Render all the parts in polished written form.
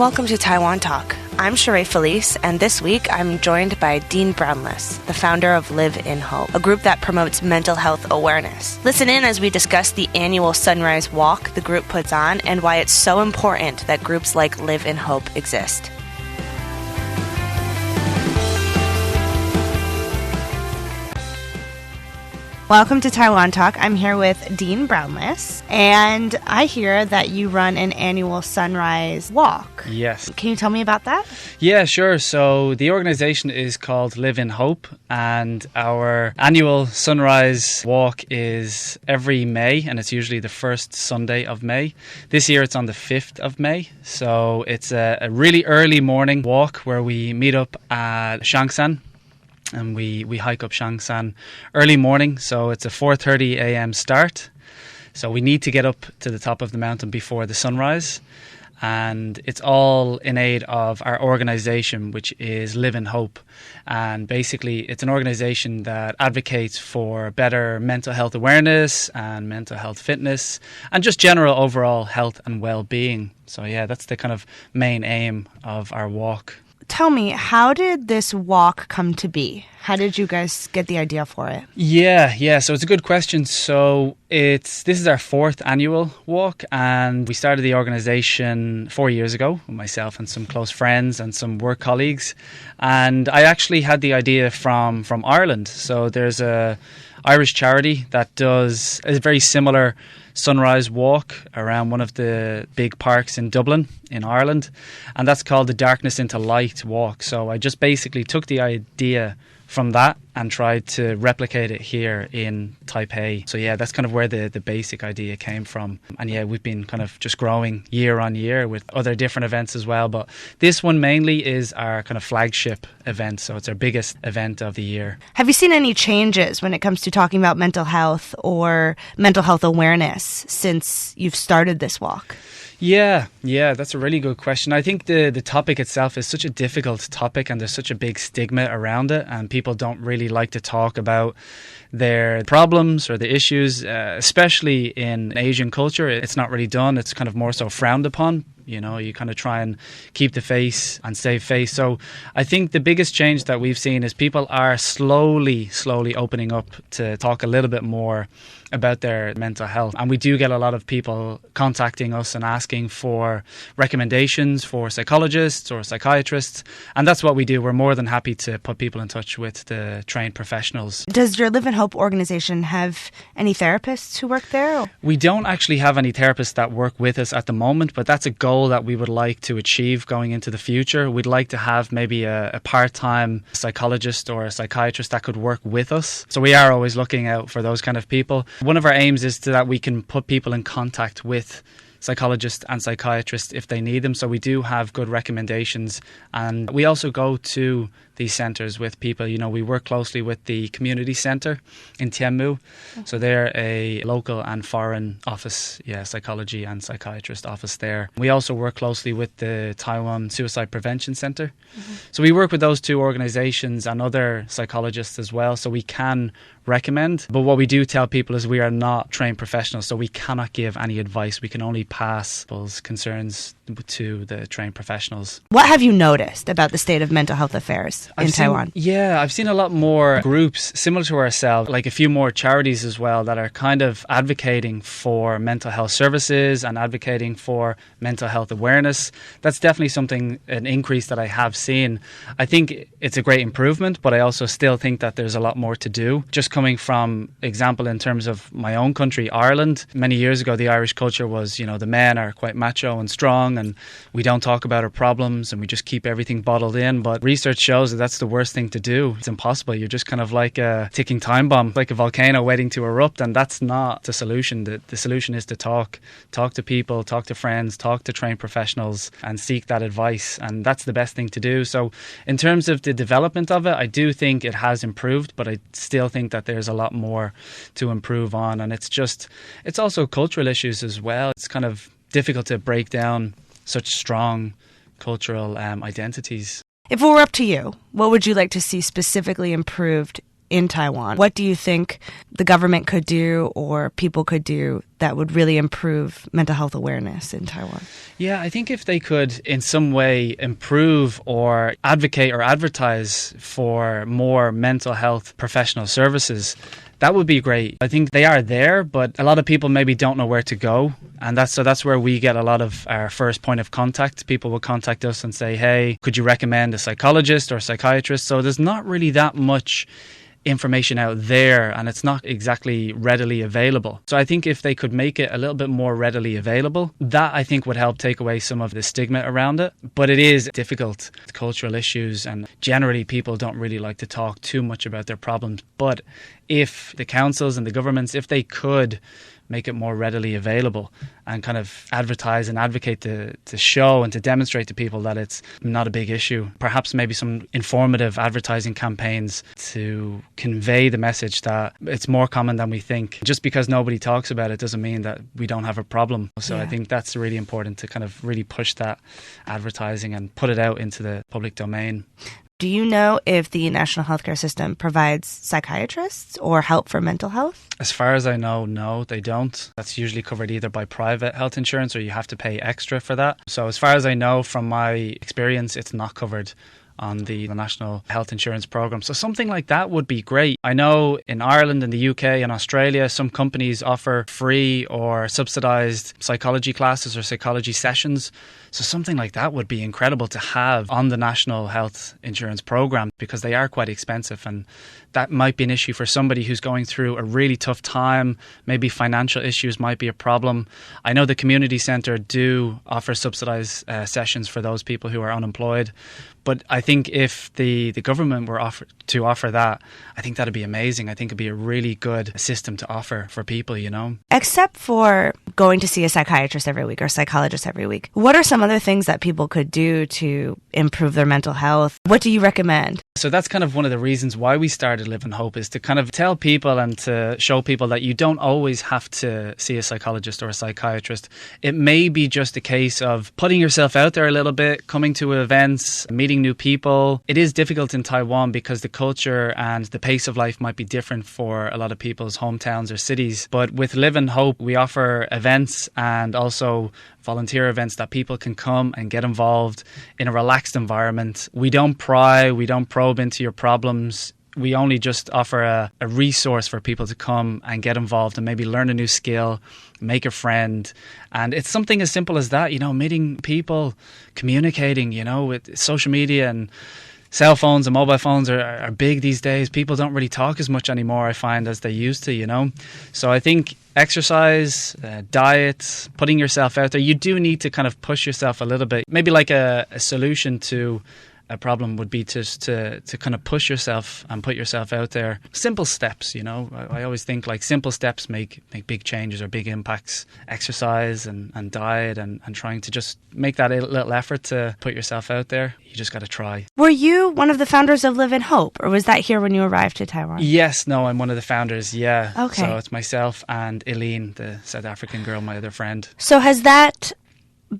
Welcome to Taiwan Talk. I'm Sheree Felice, and this week I'm joined by Dean Brownless, the founder of Live in Hope, a group that promotes mental health awareness. Listen in as we discuss the annual Sunrise Walk the group puts on and why it's so important that groups like Live in Hope exist. Welcome to Taiwan Talk. I'm here with Dean Brownless, and I hear that you run an annual Sunrise Walk. Yes. Can you tell me about that? Yeah, sure. So the organization is called Live in Hope, and our annual Sunrise Walk is every May, and it's usually the first Sunday of May. This year it's on the 5th of May, so it's a really early morning walk where we meet up at Shangsan. And we hike up Shangsan early morning, so it's a 4:30 a.m. start. So we need to get up to the top of the mountain before the sunrise. And it's all in aid of our organization, which is Live in Hope. And basically, it's an organization that advocates for better mental health awareness and mental health fitness and just general overall health and well-being. So yeah, that's the kind of main aim of our walk. Tell me, how did this walk come to be? How did you guys get the idea for it? Yeah. So it's a good question. So this is our 4th annual walk, and we started the organisation 4 years ago with myself and some close friends and some work colleagues. And I actually had the idea from Ireland. So there's a Irish charity that does a very similar sunrise walk around one of the big parks in Dublin in Ireland, and that's called the Darkness into Light walk. So I just basically took the idea from that and tried to replicate it here in Taipei. So yeah, that's kind of where the basic idea came from. And yeah, we've been kind of just growing year on year with other different events as well. But this one mainly is our kind of flagship event. So it's our biggest event of the year. Have you seen any changes when it comes to talking about mental health or mental health awareness since you've started this walk? Yeah, that's a really good question. I think the topic itself is such a difficult topic, and there's such a big stigma around it, and people don't really like to talk about their problems or the issues, especially in Asian culture. It's not really done. It's kind of more so frowned upon. You know, you kind of try and keep the face and save face. So I think the biggest change that we've seen is people are slowly opening up to talk a little bit more about their mental health. And we do get a lot of people contacting us and asking for recommendations for psychologists or psychiatrists. And that's what we do. We're more than happy to put people in touch with the trained professionals. Does your Live in Hope organization have any therapists who work there? We don't actually have any therapists that work with us at the moment, but that's a goal that we would like to achieve going into the future. We'd like to have maybe a part-time psychologist or a psychiatrist that could work with us. So we are always looking out for those kind of people. One of our aims is that we can put people in contact with psychologists and psychiatrists if they need them. So we do have good recommendations, and we also go to these centres with people. You know, we work closely with the community centre in Tianmu. So they're a local and foreign office, psychology and psychiatrist office there. We also work closely with the Taiwan Suicide Prevention Centre. So we work with those two organisations and other psychologists as well, so we can recommend. But what we do tell people is we are not trained professionals, so we cannot give any advice. We can only pass those concerns to the trained professionals. What have you noticed about the state of mental health affairs in Taiwan? I've seen a lot more groups similar to ourselves, like a few more charities as well, that are kind of advocating for mental health services and advocating for mental health awareness. That's definitely an increase that I have seen. I think it's a great improvement, but I also still think that there's a lot more to do. Just coming from example in terms of my own country, Ireland, many years ago the Irish culture was, the men are quite macho and strong, and we don't talk about our problems and we just keep everything bottled in. But research shows that that's the worst thing to do. It's impossible. You're just kind of like a ticking time bomb, like a volcano waiting to erupt, and that's not the solution. The solution is to talk to people, talk to friends, talk to trained professionals and seek that advice, and that's the best thing to do. So in terms of the development of it, I do think it has improved, but I still think that there's a lot more to improve on. And it's also cultural issues as well. It's kind of difficult to break down such strong cultural identities. If it were up to you, what would you like to see specifically improved in Taiwan. What do you think the government could do or people could do that would really improve mental health awareness in Taiwan? Yeah, I think if they could in some way improve or advocate or advertise for more mental health professional services, that would be great. I think they are there, but a lot of people maybe don't know where to go. And that's where we get a lot of our first point of contact. People will contact us and say, hey, could you recommend a psychologist or a psychiatrist? So there's not really that much information out there, and it's not exactly readily available. So I think if they could make it a little bit more readily available, that I think would help take away some of the stigma around it. But it is difficult, cultural issues, and generally people don't really like to talk too much about their problems. But if the councils and the governments, if they could make it more readily available and kind of advertise and advocate to show and to demonstrate to people that it's not a big issue. Perhaps maybe some informative advertising campaigns to convey the message that it's more common than we think. Just because nobody talks about it doesn't mean that we don't have a problem. So I think that's really important to kind of really push that advertising and put it out into the public domain. Do you know if the national healthcare system provides psychiatrists or help for mental health? As far as I know, no, they don't. That's usually covered either by private health insurance or you have to pay extra for that. So as far as I know from my experience, it's not covered on the National Health Insurance Programme. So something like that would be great. I know in Ireland, in the UK and Australia, some companies offer free or subsidised psychology classes or psychology sessions. So something like that would be incredible to have on the National Health Insurance Programme because they are quite expensive, and that might be an issue for somebody who's going through a really tough time. Maybe financial issues might be a problem. I know the community centre do offer subsidised sessions for those people who are unemployed. But I think if the government were to offer that, I think that'd be amazing. I think it'd be a really good system to offer for people, you know. Except for going to see a psychiatrist every week or psychologist every week, what are some other things that people could do to improve their mental health? What do you recommend? So that's kind of one of the reasons why we started Live in Hope, is to kind of tell people and to show people that you don't always have to see a psychologist or a psychiatrist. It may be just a case of putting yourself out there a little bit, coming to events, meeting new people. It is difficult in Taiwan because the culture and the pace of life might be different for a lot of people's hometowns or cities. But with Live in Hope, we offer events and also volunteer events that people can come and get involved in a relaxed environment. We don't pry, we don't probe into your problems. We only just offer a resource for people to come and get involved and maybe learn a new skill, make a friend. And it's something as simple as that, you know, meeting people, communicating, you know, with social media and cell phones and mobile phones are big these days. People don't really talk as much anymore, I find, as they used to, you know. So I think exercise, diet, putting yourself out there, you do need to kind of push yourself a little bit. Maybe like a solution to a problem would be just to kind of push yourself and put yourself out there. Simple steps, you know. I always think like simple steps make big changes or big impacts. Exercise and diet and trying to just make that a little effort to put yourself out there. You just got to try. Were you one of the founders of Live in Hope, or was that here when you arrived to Taiwan? Yes, no, I'm one of the founders, yeah. Okay. So it's myself and Eileen, the South African girl, my other friend. So has that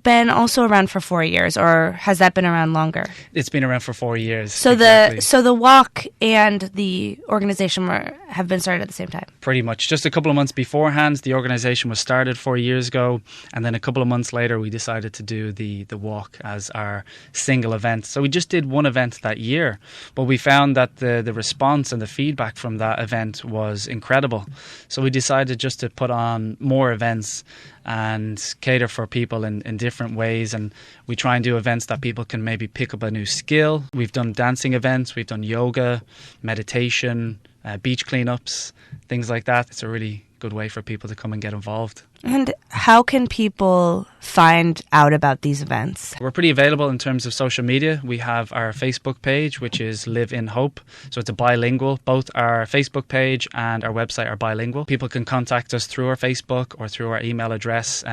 been also around for 4 years, or has that been around longer? It's been around for 4 years. So exactly. the walk and the organization have been started at the same time? Pretty much. Just a couple of months beforehand, the organization was started 4 years ago, and then a couple of months later we decided to do the walk as our single event. So we just did one event that year, but we found that the response and the feedback from that event was incredible. So we decided just to put on more events and cater for people in different ways, and we try and do events that people can maybe pick up a new skill. We've done dancing events, we've done yoga, meditation, beach cleanups, things like that. It's a really good way for people to come and get involved. And how can people find out about these events? We're pretty available in terms of social media. We have our Facebook page, which is Live in Hope. So it's a bilingual. Both our Facebook page and our website are bilingual. People can contact us through our Facebook or through our email address.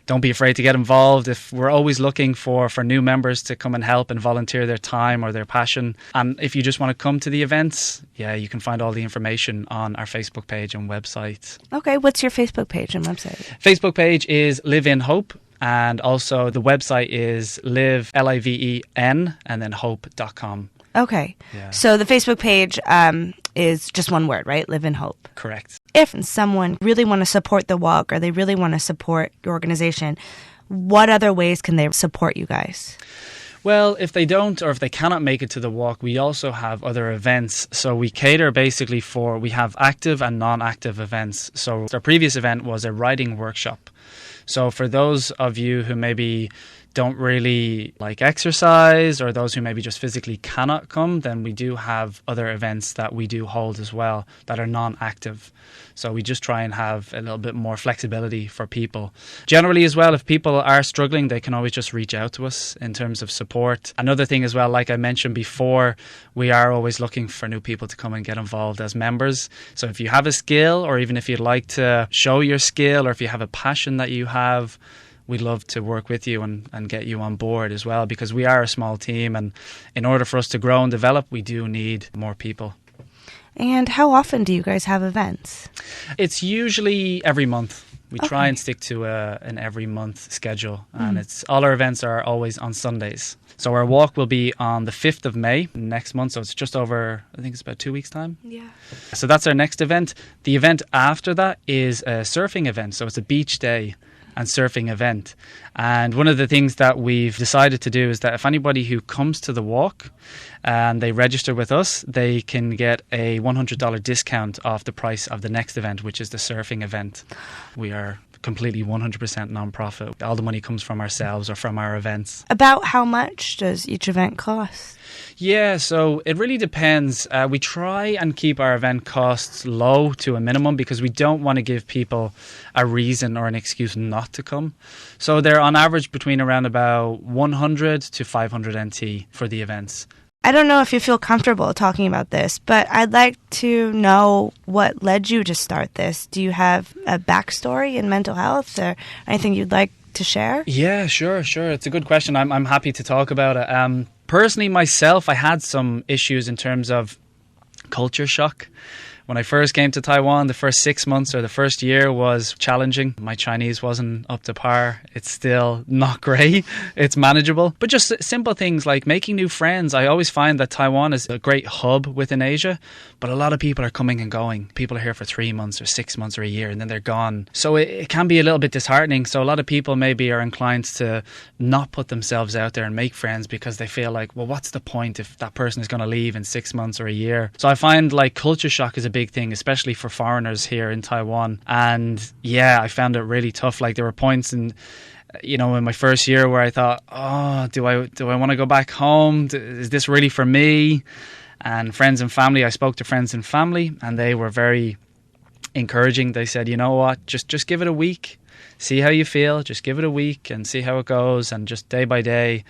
Don't be afraid to get involved. If we're always looking for new members to come and help and volunteer their time or their passion. And if you just want to come to the events, yeah, you can find all the information on our Facebook page and website. Okay, what's your Facebook page and website? Facebook page is Live in Hope, and also the website is liven and then hope.com. Okay. Yeah. So the Facebook page is just one word, right? Live in Hope. Correct. If someone really want to support the walk or they really want to support your organization, what other ways can they support you guys? Well, if they don't or if they cannot make it to the walk, we also have other events. So we cater basically we have active and non-active events. So our previous event was a writing workshop. So for those of you who maybe don't really like exercise or those who maybe just physically cannot come, then we do have other events that we do hold as well that are non-active. So we just try and have a little bit more flexibility for people. Generally as well, if people are struggling, they can always just reach out to us in terms of support. Another thing as well, like I mentioned before, we are always looking for new people to come and get involved as members. So if you have a skill, or even if you'd like to show your skill, or if you have a passion that you have, we'd love to work with you and get you on board as well, because we are a small team, and in order for us to grow and develop, we do need more people. And how often do you guys have events? It's usually every month. We try and stick to an every month schedule, and it's all our events are always on Sundays. So our walk will be on the 5th of May next month, so it's just over, I think it's about 2 weeks' time. Yeah. So that's our next event. The event after that is a surfing event, so it's a beach day and surfing event. And one of the things that we've decided to do is that if anybody who comes to the walk and they register with us, they can get a $100 discount off the price of the next event, which is the surfing event. We are completely 100% non-profit. All the money comes from ourselves or from our events. About how much does each event cost? Yeah, so it really depends. We try and keep our event costs low to a minimum because we don't want to give people a reason or an excuse not to come. So they're on average between around about 100 to 500 NT for the events. I don't know if you feel comfortable talking about this, but I'd like to know what led you to start this. Do you have a backstory in mental health or anything you'd like to share? Yeah, sure. It's a good question. I'm happy to talk about it. Personally, myself, I had some issues in terms of culture shock. When I first came to Taiwan, the first 6 months or the first year was challenging. My Chinese wasn't up to par. It's still not great. It's manageable. But just simple things like making new friends. I always find that Taiwan is a great hub within Asia, but a lot of people are coming and going. People are here for 3 months or 6 months or a year, and then they're gone. So it can be a little bit disheartening. So a lot of people maybe are inclined to not put themselves out there and make friends because they feel like, well, what's the point if that person is going to leave in 6 months or a year? So I find like culture shock is a big thing, especially for foreigners here in Taiwan. And yeah, I found it really tough. Like there were points in my first year where I thought, oh, do I want to go back home? Is this really for me? And friends and family, I spoke to friends and family and they were very encouraging. They said, you know what, just give it a week. See how you feel. Just give it a week and see how it goes, and just day by day.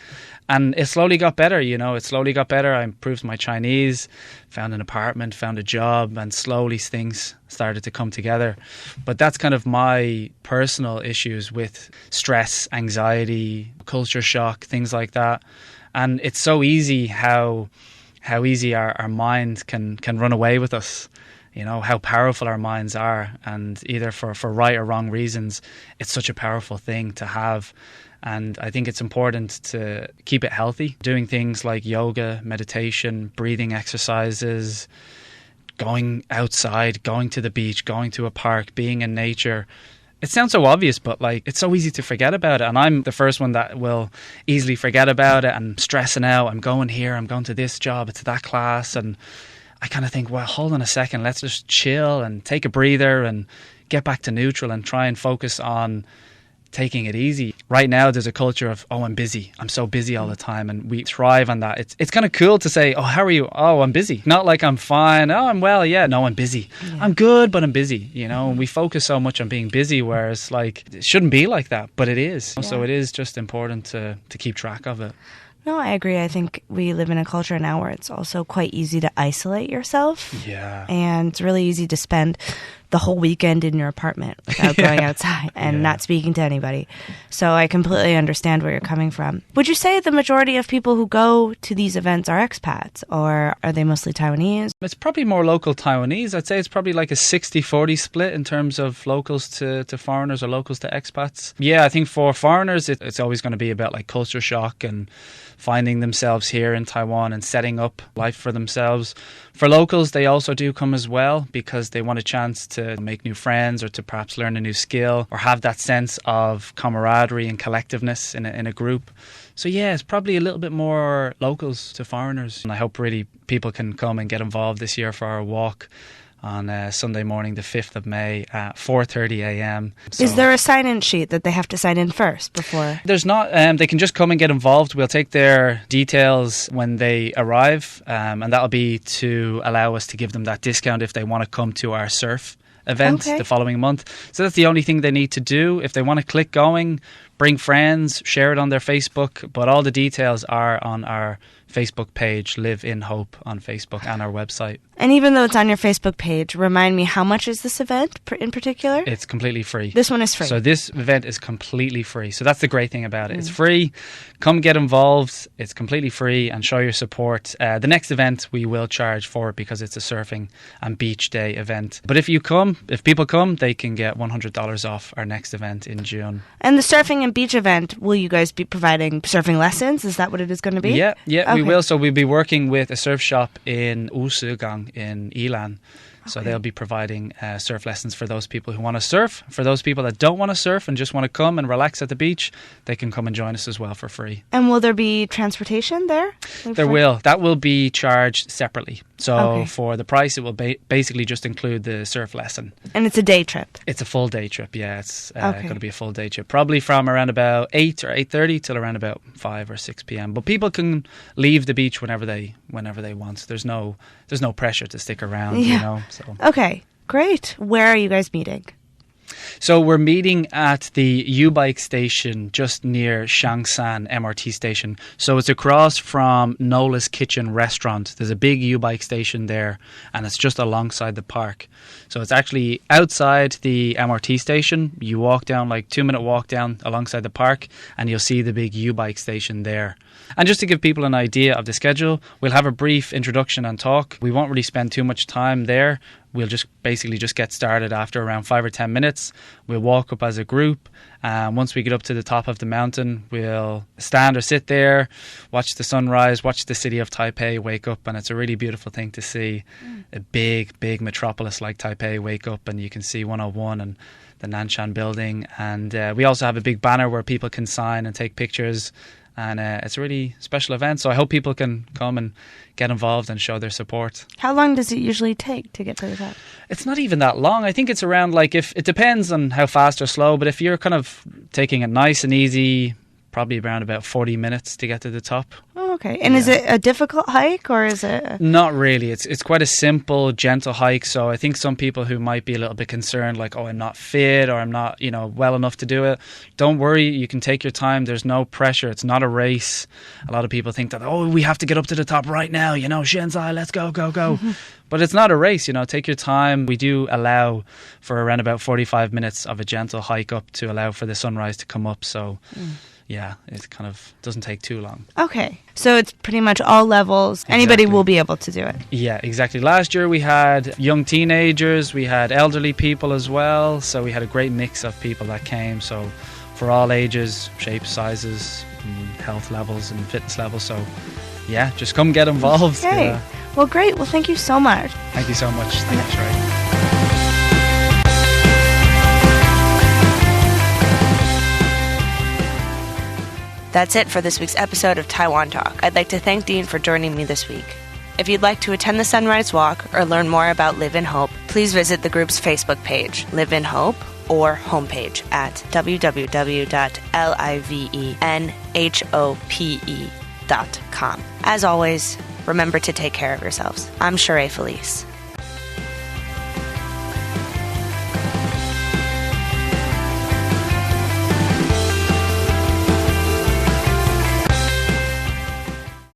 And it slowly got better, It slowly got better. I improved my Chinese, found an apartment, found a job, and slowly things started to come together. But that's kind of my personal issues with stress, anxiety, culture shock, things like that. And it's so easy how easy our mind can run away with us. How powerful our minds are, and either for right or wrong reasons, it's such a powerful thing to have. And I think it's important to keep it healthy, doing things like yoga, meditation, breathing exercises, going outside, going to the beach, going to a park, being in nature. It sounds so obvious, but it's so easy to forget about it. And I'm the first one that will easily forget about it and stressing out. I'm going here, I'm going to this job, it's that class, and I kind of think, well, hold on a second, let's just chill and take a breather and get back to neutral and try and focus on taking it easy. Right now, there's a culture of, oh, I'm busy. I'm so busy all the time. And we thrive on that. It's kind of cool to say, oh, how are you? Oh, I'm busy. Not like I'm fine. Oh, I'm well. Yeah, no, I'm busy. Yeah. I'm good, but I'm busy. And we focus so much on being busy, whereas it shouldn't be like that, but it is. Yeah. So it is just important to keep track of it. No, I agree. I think we live in a culture now where it's also quite easy to isolate yourself. Yeah. And it's really easy to spend the whole weekend in your apartment without going outside and not speaking to anybody. So I completely understand where you're coming from. Would you say the majority of people who go to these events are expats, or are they mostly Taiwanese? It's probably more local Taiwanese. I'd say it's probably like a 60-40 split in terms of locals to foreigners or locals to expats. Yeah, I think for foreigners, it's always going to be about like culture shock and finding themselves here in Taiwan and setting up life for themselves. For locals, they also do come as well because they want a chance to make new friends or to perhaps learn a new skill or have that sense of camaraderie and collectiveness in a group. So yeah, it's probably a little bit more locals to foreigners. And I hope really people can come and get involved this year for our walk on Sunday morning, the 5th of May at 4:30 a.m. So, is there a sign-in sheet that they have to sign in first before? There's not. They can just come and get involved. We'll take their details when they arrive, and that'll be to allow us to give them that discount if they want to come to our surf event the following month. So that's the only thing they need to do. If they want to click going, bring friends, share it on their Facebook, but all the details are on our Facebook page, Live in Hope on Facebook, and our website. And even though it's on your Facebook page, remind me, how much is this event in particular? It's completely free. This one is free. So this event is completely free. So that's the great thing about it. It's free. Come get involved. It's completely free and show your support. The next event we will charge for it because it's a surfing and beach day event. But if people come, they can get $100 off our next event in June. And the surfing and beach event, will you guys be providing surfing lessons? Is that what it is going to be? Yeah, okay. We will. So we'll be working with a surf shop in Wusigang in Yilan. So they'll be providing surf lessons for those people who want to surf. For those people that don't want to surf and just want to come and relax at the beach, they can come and join us as well for free. And will there be transportation there? There will. That will be charged separately. So for the price, it will basically just include the surf lesson. And it's a day trip? It's a full day trip, yeah. It's going to be a full day trip. Probably from around about 8 or 8:30 till around about 5 or 6 p.m. But people can leave the beach whenever they want. There's no pressure to stick around, you know. So. Okay, great. Where are you guys meeting? So we're meeting at the U-Bike station just near Shangsan MRT station. So it's across from Nola's Kitchen restaurant. There's a big U-Bike station there and it's just alongside the park. So it's actually outside the MRT station. You walk down, like 2-minute walk down alongside the park and you'll see the big U-Bike station there. And just to give people an idea of the schedule, we'll have a brief introduction and talk. We won't really spend too much time there. We'll just get started after around 5 or 10 minutes. We'll walk up as a group. Once we get up to the top of the mountain, we'll stand or sit there, watch the sunrise, watch the city of Taipei wake up. And it's a really beautiful thing to see a big, big metropolis like Taipei wake up. And you can see 101 and the Nanshan building. And we also have a big banner where people can sign and take pictures. And it's a really special event. So I hope people can come and get involved and show their support. How long does it usually take to get to the top? It's not even that long. I think it's around, if it depends on how fast or slow, but if you're kind of taking it nice and easy, probably around about 40 minutes to get to the top. Oh, okay. And is it a difficult hike or is it? Not really. It's quite a simple, gentle hike. So I think some people who might be a little bit concerned, like, oh, I'm not fit or I'm not, well enough to do it. Don't worry. You can take your time. There's no pressure. It's not a race. A lot of people think that, oh, we have to get up to the top right now. Shenzai, let's go. But it's not a race, take your time. We do allow for around about 45 minutes of a gentle hike up to allow for the sunrise to come up. So yeah, it kind of doesn't take too long. Okay. So it's pretty much all levels. Exactly. Anybody will be able to do it. Yeah, exactly. Last year we had young teenagers, we had elderly people as well. So we had a great mix of people that came. So for all ages, shapes, sizes, health levels and fitness levels. So yeah, just come get involved. Okay. Yeah. Well, great. Well, thank you so much. Thank you so much. Thanks, Ray. That's it for this week's episode of Taiwan Talk. I'd like to thank Dean for joining me this week. If you'd like to attend the Sunrise Walk or learn more about Live in Hope, please visit the group's Facebook page, Live in Hope, or homepage at www.livenhope.com. As always, remember to take care of yourselves. I'm Sheree Felice.